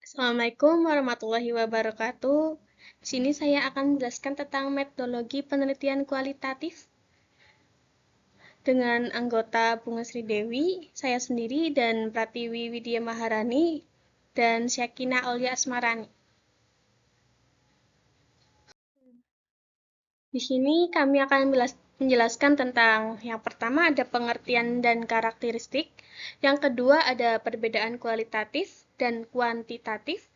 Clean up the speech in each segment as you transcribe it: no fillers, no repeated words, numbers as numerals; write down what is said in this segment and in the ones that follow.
Assalamualaikum warahmatullahi wabarakatuh. Di sini saya akan menjelaskan tentang metodologi penelitian kualitatif dengan anggota Bunga Sri Dewi, saya sendiri, dan Pratiwi Widya Maharani, dan Syakina Aulia Asmarani. Di sini kami akan menjelaskan tentang yang pertama ada pengertian dan karakteristik, yang kedua ada perbedaan kualitatif dan kuantitatif,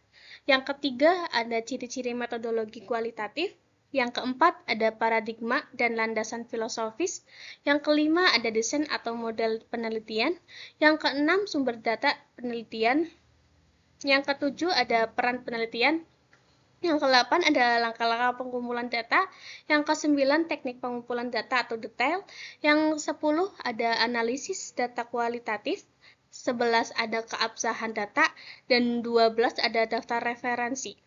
yang ketiga ada ciri-ciri metodologi kualitatif, yang keempat ada paradigma dan landasan filosofis, yang kelima ada desain atau model penelitian, yang keenam sumber data penelitian, yang ketujuh ada peran penelitian, yang ke-8 ada langkah-langkah pengumpulan data. Yang ke-9 teknik pengumpulan data atau detail. Yang 10 ada analisis data kualitatif. 11 ada keabsahan data. Dan 12 ada daftar referensi.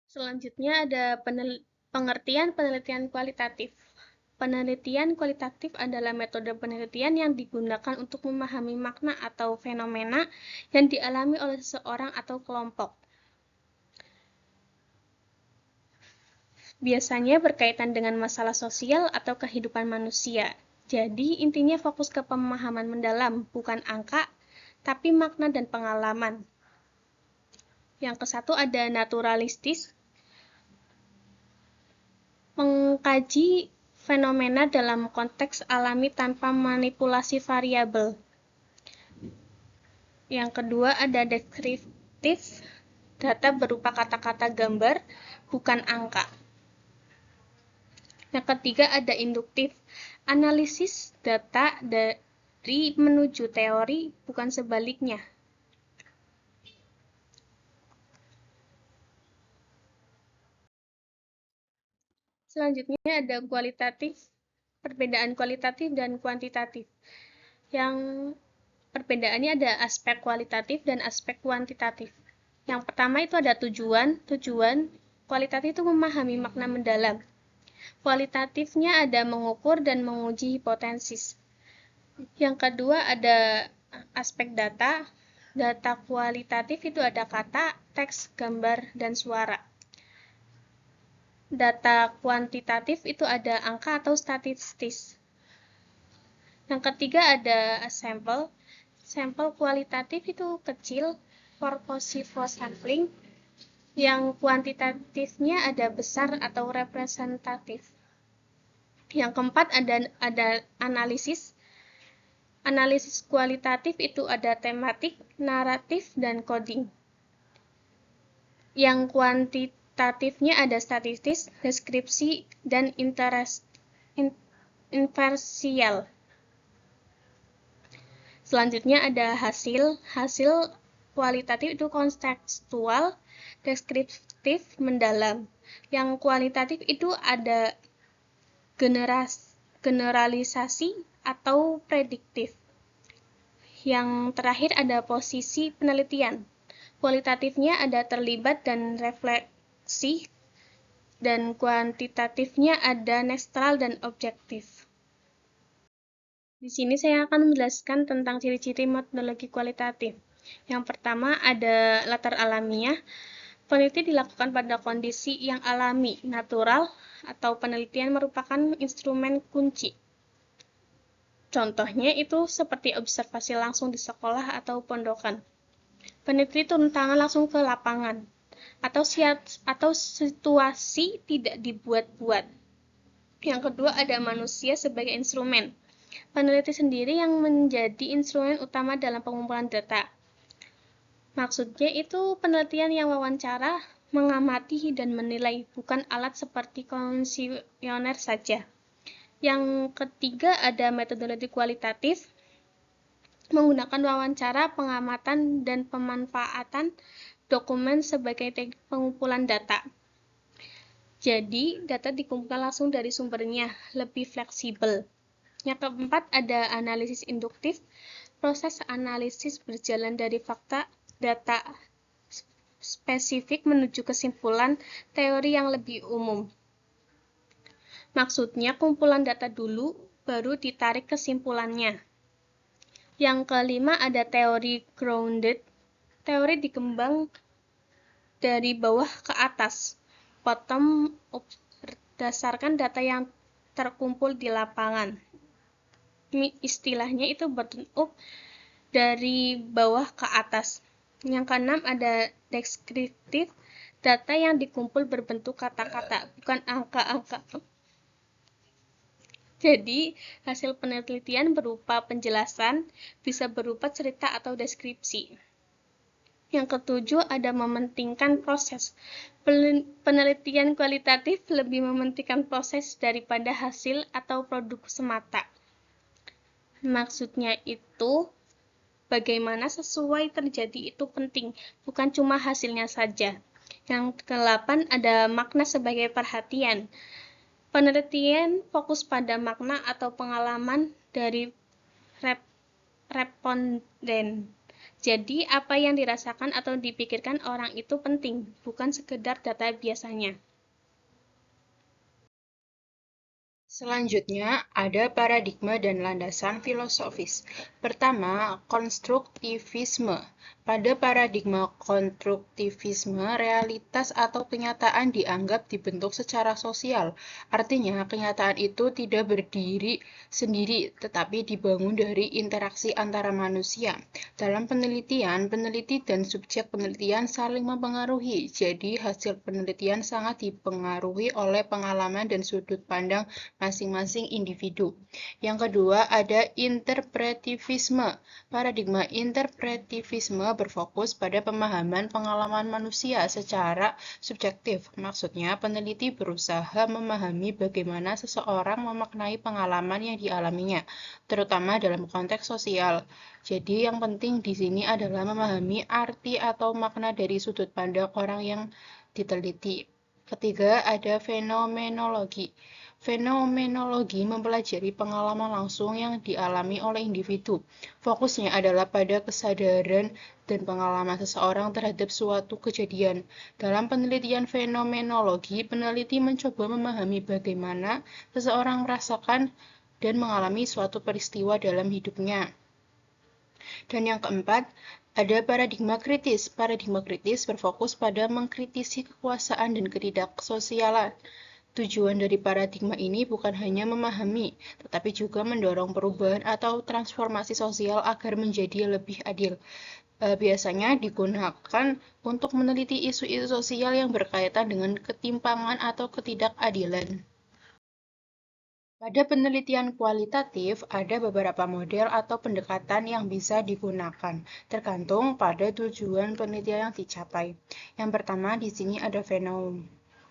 Selanjutnya ada pengertian penelitian kualitatif. Penelitian kualitatif adalah metode penelitian yang digunakan untuk memahami makna atau fenomena yang dialami oleh seseorang atau kelompok. Biasanya berkaitan dengan masalah sosial atau kehidupan manusia. Jadi, intinya fokus ke pemahaman mendalam, bukan angka, tapi makna dan pengalaman. Yang ke-1 ada naturalistis, mengkaji fenomena dalam konteks alami tanpa manipulasi variabel. Yang kedua ada deskriptif, data berupa kata-kata gambar, bukan angka. Yang ketiga ada induktif, analisis data dari menuju teori, bukan sebaliknya. Selanjutnya ada kualitatif, perbedaan kualitatif dan kuantitatif. Yang perbedaannya ada aspek kualitatif dan aspek kuantitatif. Yang pertama itu ada tujuan. Tujuan kualitatif itu memahami makna mendalam. Kualitatifnya ada mengukur dan menguji hipotesis. Yang kedua ada aspek data. Data kualitatif itu ada kata, teks, gambar, dan suara. Data kuantitatif itu ada angka atau statistis. Yang ketiga ada sampel. Sampel kualitatif itu kecil, purposive sampling. Yang kuantitatifnya ada besar atau representatif. Yang keempat ada analisis. Analisis kualitatif itu ada tematik, naratif, dan coding. Yang kuantitatifnya ada statistis, deskripsi, dan inversial. Selanjutnya ada hasil. Hasil kualitatif itu kontekstual, deskriptif, mendalam. Yang kualitatif itu ada generalisasi atau prediktif. Yang terakhir ada posisi penelitian. Kualitatifnya ada terlibat dan refleksi, dan kuantitatifnya ada netral dan objektif. Di sini saya akan menjelaskan tentang ciri-ciri metodologi kualitatif. Yang pertama ada latar alamiah. Penelitian dilakukan pada kondisi yang alami, natural, atau penelitian merupakan instrumen kunci. Contohnya itu seperti observasi langsung di sekolah atau pondokan. Peneliti turun tangan langsung ke lapangan, atau situasi tidak dibuat-buat. Yang kedua ada manusia sebagai instrumen. Peneliti sendiri yang menjadi instrumen utama dalam pengumpulan data. Maksudnya itu penelitian yang wawancara, mengamati, dan menilai, bukan alat seperti komisioner saja. Yang ketiga ada metodologi kualitatif, menggunakan wawancara, pengamatan, dan pemanfaatan dokumen sebagai teknik pengumpulan data. Jadi, data dikumpulkan langsung dari sumbernya, lebih fleksibel. Yang keempat ada analisis induktif. Proses analisis berjalan dari fakta, data spesifik menuju kesimpulan teori yang lebih umum. Maksudnya kumpulan data dulu, baru ditarik kesimpulannya. Yang kelima ada teori grounded. Teori dikembang dari bawah ke atas, bottom up, berdasarkan data yang terkumpul di lapangan. Istilahnya itu bottom up, dari bawah ke atas. Yang keenam ada deskriptif, data yang dikumpul berbentuk kata-kata, bukan angka-angka. Jadi, hasil penelitian berupa penjelasan, bisa berupa cerita atau deskripsi. Yang ketujuh ada mementingkan proses. Penelitian kualitatif lebih mementingkan proses daripada hasil atau produk semata. Maksudnya itu, bagaimana sesuai terjadi itu penting, bukan cuma hasilnya saja. Yang ke-8 ada makna sebagai perhatian. Penelitian fokus pada makna atau pengalaman dari responden. Jadi, apa yang dirasakan atau dipikirkan orang itu penting, bukan sekedar data biasanya. Selanjutnya, ada paradigma dan landasan filosofis. Pertama, konstruktivisme. Pada paradigma konstruktivisme, realitas atau kenyataan dianggap dibentuk secara sosial. Artinya, kenyataan itu tidak berdiri sendiri, tetapi dibangun dari interaksi antara manusia. Dalam penelitian, peneliti dan subjek penelitian saling mempengaruhi. Jadi, hasil penelitian sangat dipengaruhi oleh pengalaman dan sudut pandang masing-masing individu. Yang kedua, ada interpretivisme. Paradigma interpretivisme berfokus pada pemahaman pengalaman manusia secara subjektif. Maksudnya, peneliti berusaha memahami bagaimana seseorang memaknai pengalaman yang dialaminya, terutama dalam konteks sosial. Jadi, yang penting di sini adalah memahami arti atau makna dari sudut pandang orang yang diteliti. Ketiga, ada fenomenologi. Fenomenologi mempelajari pengalaman langsung yang dialami oleh individu. Fokusnya adalah pada kesadaran dan pengalaman seseorang terhadap suatu kejadian. Dalam penelitian fenomenologi, peneliti mencoba memahami bagaimana seseorang merasakan dan mengalami suatu peristiwa dalam hidupnya. Dan yang keempat, ada paradigma kritis. Paradigma kritis berfokus pada mengkritisi kekuasaan dan ketidaksosialan. Tujuan dari paradigma ini bukan hanya memahami, tetapi juga mendorong perubahan atau transformasi sosial agar menjadi lebih adil. Biasanya digunakan untuk meneliti isu-isu sosial yang berkaitan dengan ketimpangan atau ketidakadilan. Pada penelitian kualitatif, ada beberapa model atau pendekatan yang bisa digunakan, tergantung pada tujuan penelitian yang dicapai. Yang pertama, di sini ada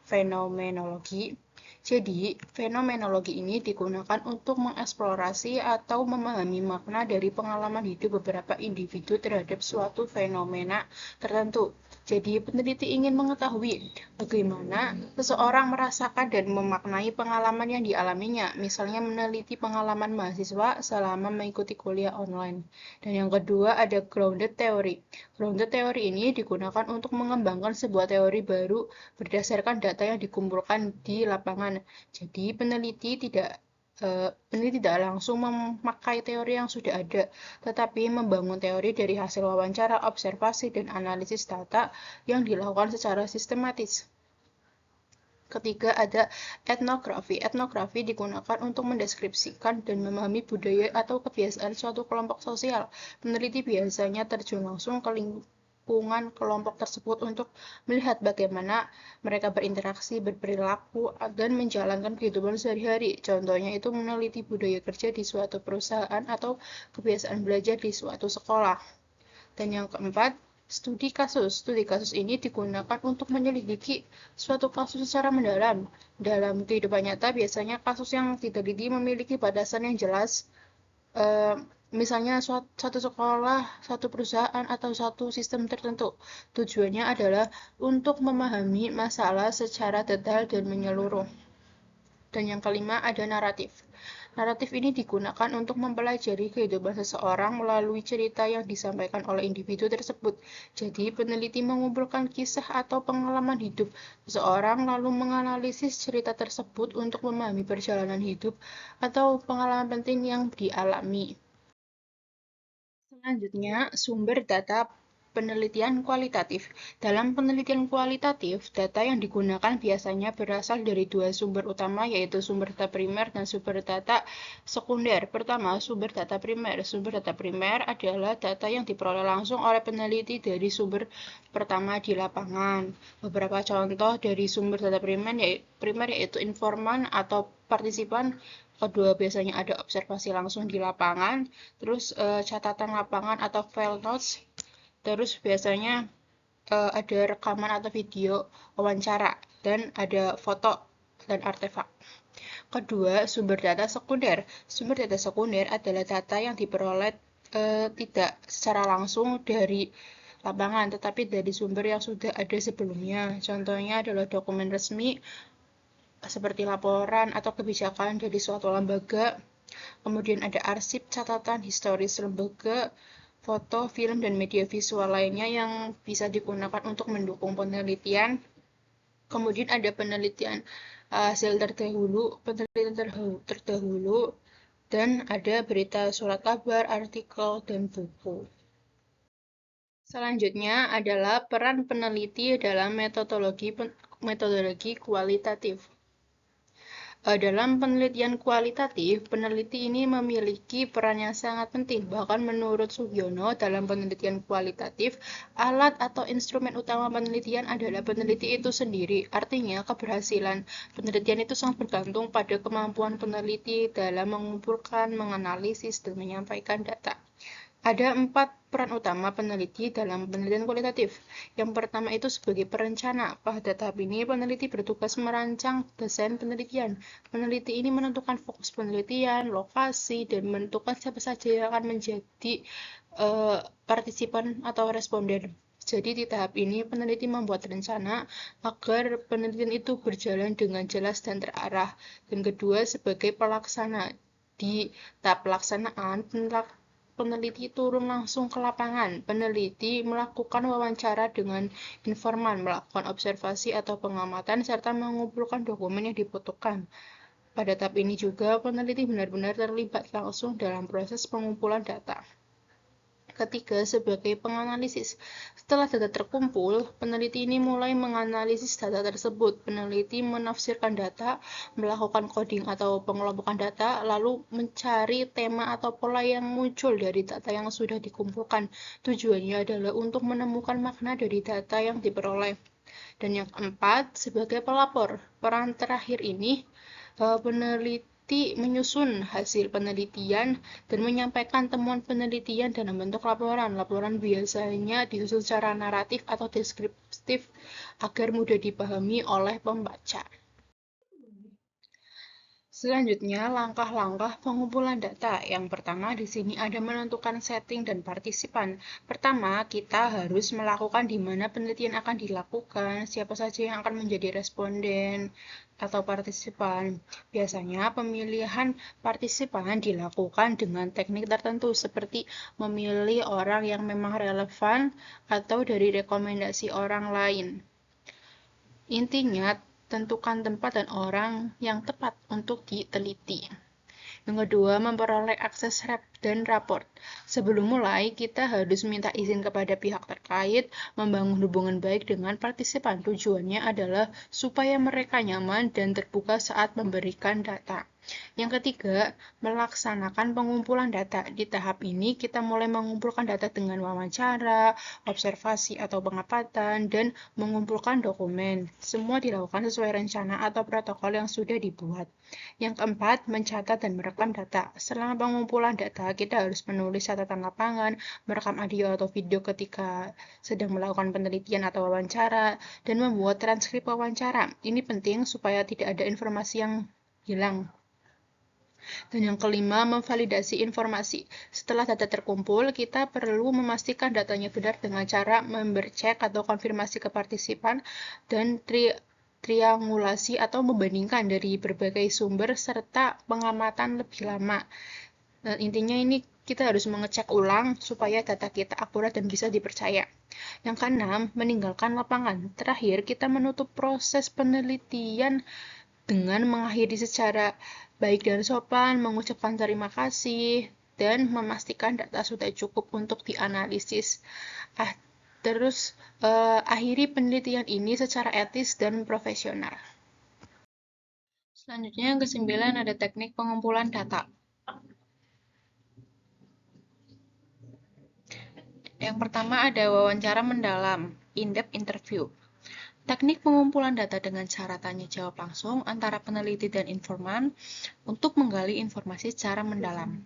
fenomenologi. Jadi, fenomenologi ini digunakan untuk mengeksplorasi atau memahami makna dari pengalaman hidup beberapa individu terhadap suatu fenomena tertentu. Jadi, peneliti ingin mengetahui bagaimana seseorang merasakan dan memaknai pengalaman yang dialaminya, misalnya meneliti pengalaman mahasiswa selama mengikuti kuliah online. Dan yang kedua ada grounded theory. Grounded theory ini digunakan untuk mengembangkan sebuah teori baru berdasarkan data yang dikumpulkan di lapangan. Jadi peneliti tidak langsung memakai teori yang sudah ada, tetapi membangun teori dari hasil wawancara, observasi, dan analisis data yang dilakukan secara sistematis. Ketiga ada etnografi. Etnografi digunakan untuk mendeskripsikan dan memahami budaya atau kebiasaan suatu kelompok sosial. Peneliti biasanya terjun langsung ke lingkungan kelompok tersebut untuk melihat bagaimana mereka berinteraksi, berperilaku, dan menjalankan kehidupan sehari-hari. Contohnya itu meneliti budaya kerja di suatu perusahaan atau kebiasaan belajar di suatu sekolah. Dan yang keempat, studi kasus. Studi kasus ini digunakan untuk menyelidiki suatu kasus secara mendalam. Dalam kehidupan nyata, biasanya kasus yang diteliti memiliki batasan yang jelas, misalnya satu sekolah, satu perusahaan, atau satu sistem tertentu. Tujuannya adalah untuk memahami masalah secara detail dan menyeluruh. Dan yang kelima ada naratif. Naratif ini digunakan untuk mempelajari kehidupan seseorang melalui cerita yang disampaikan oleh individu tersebut. Jadi, peneliti mengumpulkan kisah atau pengalaman hidup seseorang lalu menganalisis cerita tersebut untuk memahami perjalanan hidup atau pengalaman penting yang dialami. Selanjutnya, sumber data penelitian kualitatif. Dalam penelitian kualitatif, data yang digunakan biasanya berasal dari dua sumber utama, yaitu sumber data primer dan sumber data sekunder. Pertama, sumber data primer. Sumber data primer adalah data yang diperoleh langsung oleh peneliti dari sumber pertama di lapangan. Beberapa contoh dari sumber data primer yaitu informan atau partisipan. Kedua, biasanya ada observasi langsung di lapangan, terus catatan lapangan atau file notes, terus biasanya ada rekaman atau video wawancara, dan ada foto dan artefak. Kedua, sumber data sekunder. Sumber data sekunder adalah data yang diperoleh tidak secara langsung dari lapangan, tetapi dari sumber yang sudah ada sebelumnya. Contohnya adalah dokumen resmi, seperti laporan atau kebijakan dari suatu lembaga. Kemudian ada arsip catatan historis lembaga, foto, film, dan media visual lainnya yang bisa digunakan untuk mendukung penelitian. Kemudian ada penelitian hasil terdahulu, dan ada berita surat kabar, artikel, dan buku. Selanjutnya adalah peran peneliti dalam metodologi kualitatif. Dalam penelitian kualitatif, peneliti ini memiliki peran yang sangat penting. Bahkan menurut Sugiono, dalam penelitian kualitatif, alat atau instrumen utama penelitian adalah peneliti itu sendiri. Artinya, keberhasilan penelitian itu sangat bergantung pada kemampuan peneliti dalam mengumpulkan, menganalisis, dan menyampaikan data. Ada 4 peran utama peneliti dalam penelitian kualitatif. Yang pertama itu sebagai perencana. Pada tahap ini, peneliti bertugas merancang desain penelitian. Peneliti ini menentukan fokus penelitian, lokasi, dan menentukan siapa saja yang akan menjadi partisipan atau responden. Jadi di tahap ini, peneliti membuat rencana agar penelitian itu berjalan dengan jelas dan terarah. Dan kedua, sebagai pelaksana. Di tahap pelaksanaan, peneliti turun langsung ke lapangan. Peneliti melakukan wawancara dengan informan, melakukan observasi atau pengamatan, serta mengumpulkan dokumen yang dibutuhkan. Pada tahap ini juga, peneliti benar-benar terlibat langsung dalam proses pengumpulan data. Ketiga, sebagai penganalisis. Setelah data terkumpul, peneliti ini mulai menganalisis data tersebut. Peneliti menafsirkan data, melakukan coding atau pengelompokan data, lalu mencari tema atau pola yang muncul dari data yang sudah dikumpulkan. Tujuannya adalah untuk menemukan makna dari data yang diperoleh. Dan yang keempat, sebagai pelapor. Peran terakhir ini, peneliti menyusun hasil penelitian dan menyampaikan temuan penelitian dalam bentuk laporan. Laporan biasanya disusun secara naratif atau deskriptif agar mudah dipahami oleh pembaca. Selanjutnya, langkah-langkah pengumpulan data. Yang pertama di sini ada menentukan setting dan partisipan. Pertama, kita harus melakukan di mana penelitian akan dilakukan, siapa saja yang akan menjadi responden atau partisipan. Biasanya pemilihan partisipan dilakukan dengan teknik tertentu seperti memilih orang yang memang relevan atau dari rekomendasi orang lain. Intinya, tentukan tempat dan orang yang tepat untuk diteliti. Yang kedua, memperoleh akses dan raport. Sebelum mulai, kita harus minta izin kepada pihak terkait, membangun hubungan baik dengan partisipan. Tujuannya adalah supaya mereka nyaman dan terbuka saat memberikan data. Yang ketiga, melaksanakan pengumpulan data. Di tahap ini, kita mulai mengumpulkan data dengan wawancara, observasi atau pengamatan, dan mengumpulkan dokumen. Semua dilakukan sesuai rencana atau protokol yang sudah dibuat. Yang keempat, mencatat dan merekam data. Selama pengumpulan data, kita harus menulis catatan lapangan, merekam audio atau video ketika sedang melakukan penelitian atau wawancara, dan membuat transkrip wawancara. Ini penting supaya tidak ada informasi yang hilang. Dan yang kelima, memvalidasi informasi. Setelah data terkumpul, kita perlu memastikan datanya benar dengan cara membercek atau konfirmasi ke partisipan dan triangulasi atau membandingkan dari berbagai sumber serta pengamatan lebih lama. Dan intinya ini kita harus mengecek ulang supaya data kita akurat dan bisa dipercaya. Yang keenam, meninggalkan lapangan. Terakhir, kita menutup proses penelitian dengan mengakhiri secara baik dan sopan, mengucapkan terima kasih, dan memastikan data sudah cukup untuk dianalisis. Terus akhiri penelitian ini secara etis dan profesional. Selanjutnya yang ke-9 ada teknik pengumpulan data. Yang pertama ada wawancara mendalam, in-depth interview. Teknik pengumpulan data dengan cara tanya jawab langsung antara peneliti dan informan untuk menggali informasi secara mendalam.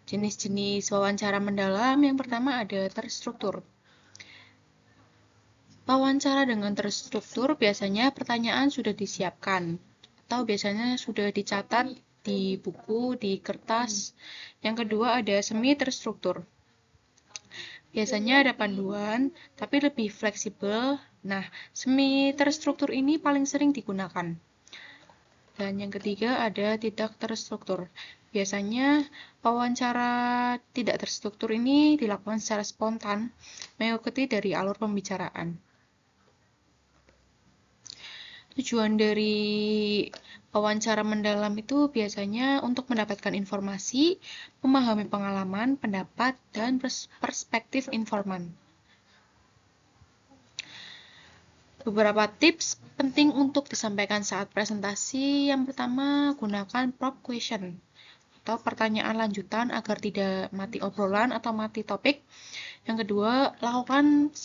Jenis-jenis wawancara mendalam yang pertama ada terstruktur. Wawancara dengan terstruktur biasanya pertanyaan sudah disiapkan atau biasanya sudah dicatat di buku, di kertas. Yang kedua ada semi terstruktur. Biasanya ada panduan, tapi lebih fleksibel. Nah, semi terstruktur ini paling sering digunakan. Dan yang ketiga ada tidak terstruktur. Biasanya wawancara tidak terstruktur ini dilakukan secara spontan, mengikuti dari alur pembicaraan. Tujuan dari wawancara mendalam itu biasanya untuk mendapatkan informasi, memahami pengalaman, pendapat, dan perspektif informan. Beberapa tips penting untuk disampaikan saat presentasi. Yang pertama, gunakan prompt question atau pertanyaan lanjutan agar tidak mati obrolan atau mati topik. Yang kedua, lakukan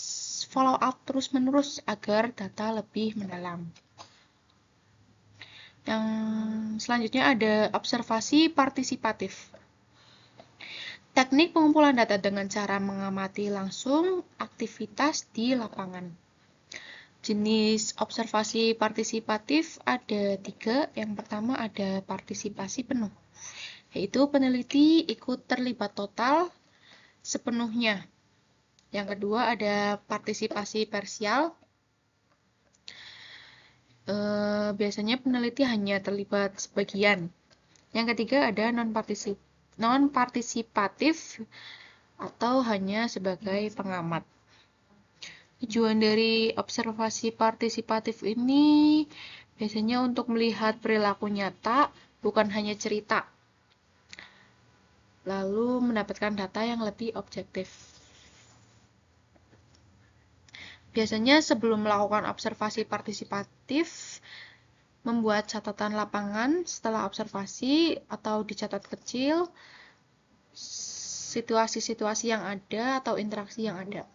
follow up terus-menerus agar data lebih mendalam. Yang selanjutnya ada observasi partisipatif. Teknik pengumpulan data dengan cara mengamati langsung aktivitas di lapangan. Jenis observasi partisipatif ada 3. Yang pertama ada partisipasi penuh, yaitu peneliti ikut terlibat total sepenuhnya. Yang kedua ada partisipasi parsial. Biasanya peneliti hanya terlibat sebagian. Yang ketiga ada non-partisipatif atau hanya sebagai pengamat. Tujuan dari observasi partisipatif ini biasanya untuk melihat perilaku nyata, bukan hanya cerita. Lalu mendapatkan data yang lebih objektif. Biasanya sebelum melakukan observasi partisipatif, membuat catatan lapangan setelah observasi atau dicatat kecil situasi-situasi yang ada atau interaksi yang ada.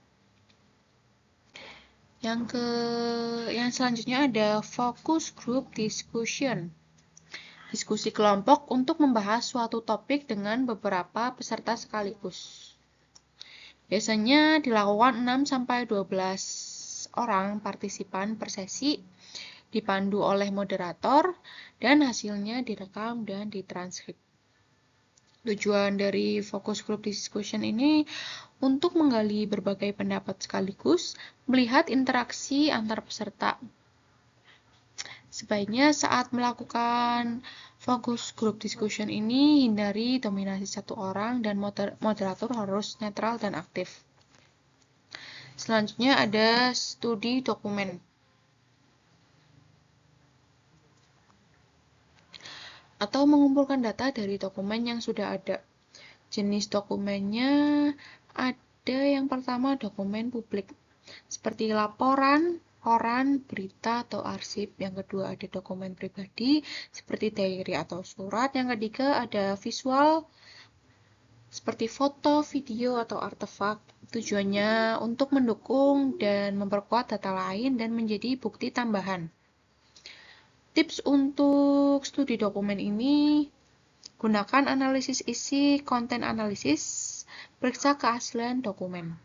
Yang selanjutnya ada focus group discussion. Diskusi kelompok untuk membahas suatu topik dengan beberapa peserta sekaligus. Biasanya dilakukan 6-12 orang partisipan per sesi, dipandu oleh moderator, dan hasilnya direkam dan ditranskrip. Tujuan dari focus group discussion ini untuk menggali berbagai pendapat sekaligus, melihat interaksi antar peserta. Sebaiknya saat melakukan focus group discussion ini, hindari dominasi satu orang dan moderator harus netral dan aktif. Selanjutnya ada studi dokumen atau mengumpulkan data dari dokumen yang sudah ada. Jenis dokumennya ada yang pertama dokumen publik seperti laporan, koran, berita, atau arsip. Yang kedua ada dokumen pribadi seperti diary atau surat. Yang ketiga ada visual seperti foto, video, atau artefak. Tujuannya untuk mendukung dan memperkuat data lain dan menjadi bukti tambahan. Tips untuk studi dokumen ini, gunakan analisis isi, konten analisis, periksa keaslian dokumen.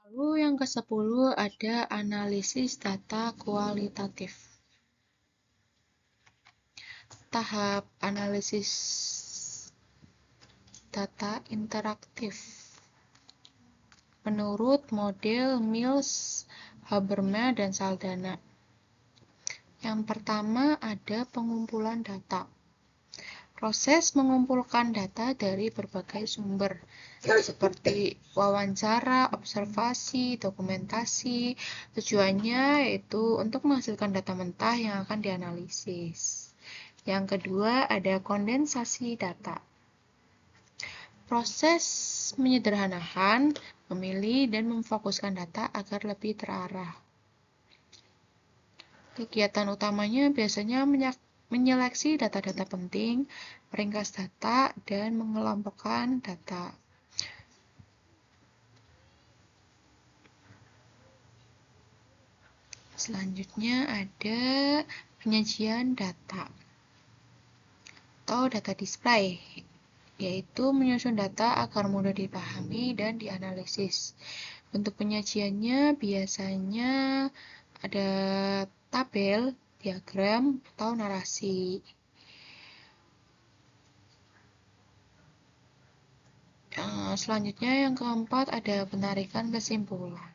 Lalu yang ke-10 ada analisis data kualitatif. Tahap analisis data interaktif. Menurut model Mills, Habermas, dan Saldana. Yang pertama ada pengumpulan data. Proses mengumpulkan data dari berbagai sumber, seperti wawancara, observasi, dokumentasi. Tujuannya yaitu untuk menghasilkan data mentah yang akan dianalisis. Yang kedua, ada kondensasi data. Proses menyederhanakan, memilih, dan memfokuskan data agar lebih terarah. Kegiatan utamanya biasanya menyeleksi data-data penting, meringkas data, dan mengelompokkan data. Selanjutnya ada penyajian data atau data display, yaitu menyusun data agar mudah dipahami dan dianalisis. Bentuk penyajiannya biasanya ada tabel, diagram, atau narasi. Selanjutnya yang keempat ada penarikan kesimpulan,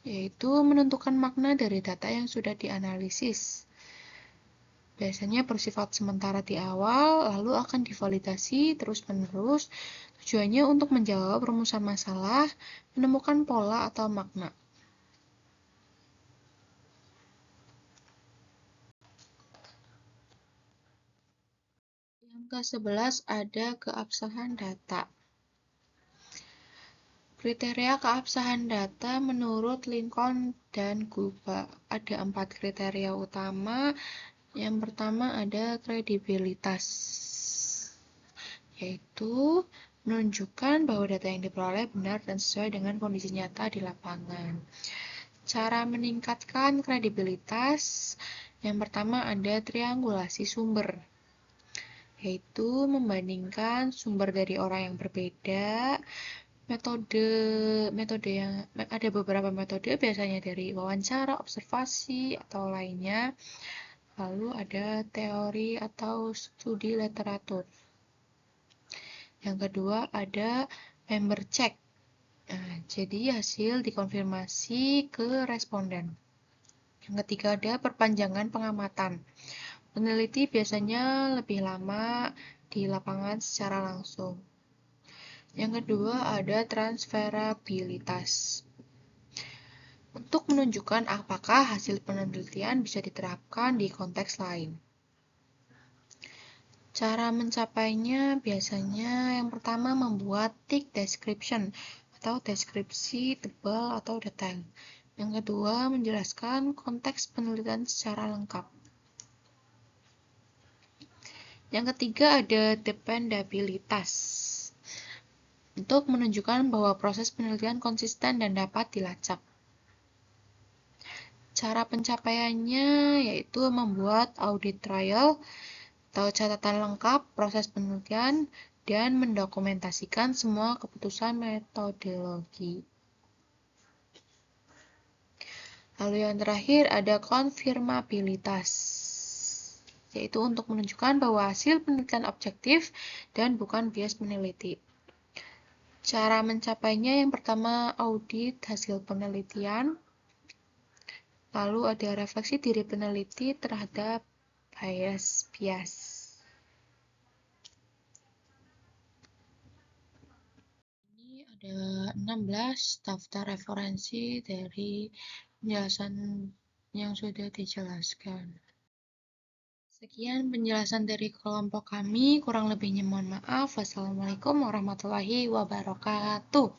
yaitu menentukan makna dari data yang sudah dianalisis. Biasanya bersifat sementara di awal, lalu akan divalidasi terus-menerus. Tujuannya untuk menjawab rumusan masalah, menemukan pola atau makna. Yang ke-11 ada keabsahan data. Kriteria keabsahan data menurut Lincoln dan Guba. Ada 4 kriteria utama. Yang pertama ada kredibilitas, yaitu menunjukkan bahwa data yang diperoleh benar dan sesuai dengan kondisi nyata di lapangan. Cara meningkatkan kredibilitas, yang pertama ada triangulasi sumber, yaitu membandingkan sumber dari orang yang berbeda. Metode yang ada beberapa metode, biasanya dari wawancara, observasi, atau lainnya. Lalu ada teori atau studi literatur. Yang kedua ada member check. Nah, jadi hasil dikonfirmasi ke responden. Yang ketiga ada perpanjangan pengamatan. Peneliti biasanya lebih lama di lapangan secara langsung. Yang kedua ada transferabilitas. Untuk menunjukkan apakah hasil penelitian bisa diterapkan di konteks lain. Cara mencapainya biasanya yang pertama membuat thick description atau deskripsi tebal atau detail. Yang kedua menjelaskan konteks penelitian secara lengkap. Yang ketiga ada dependabilitas. Untuk menunjukkan bahwa proses penelitian konsisten dan dapat dilacak. Cara pencapaiannya yaitu membuat audit trial atau catatan lengkap proses penelitian dan mendokumentasikan semua keputusan metodologi. Lalu yang terakhir ada konfirmabilitas, yaitu untuk menunjukkan bahwa hasil penelitian objektif dan bukan bias peneliti. Cara mencapainya yang pertama audit hasil penelitian, lalu ada refleksi diri peneliti terhadap bias. Ini ada 16 daftar referensi dari penjelasan yang sudah dijelaskan. Sekian penjelasan dari kelompok kami, kurang lebihnya mohon maaf. Wassalamualaikum warahmatullahi wabarakatuh.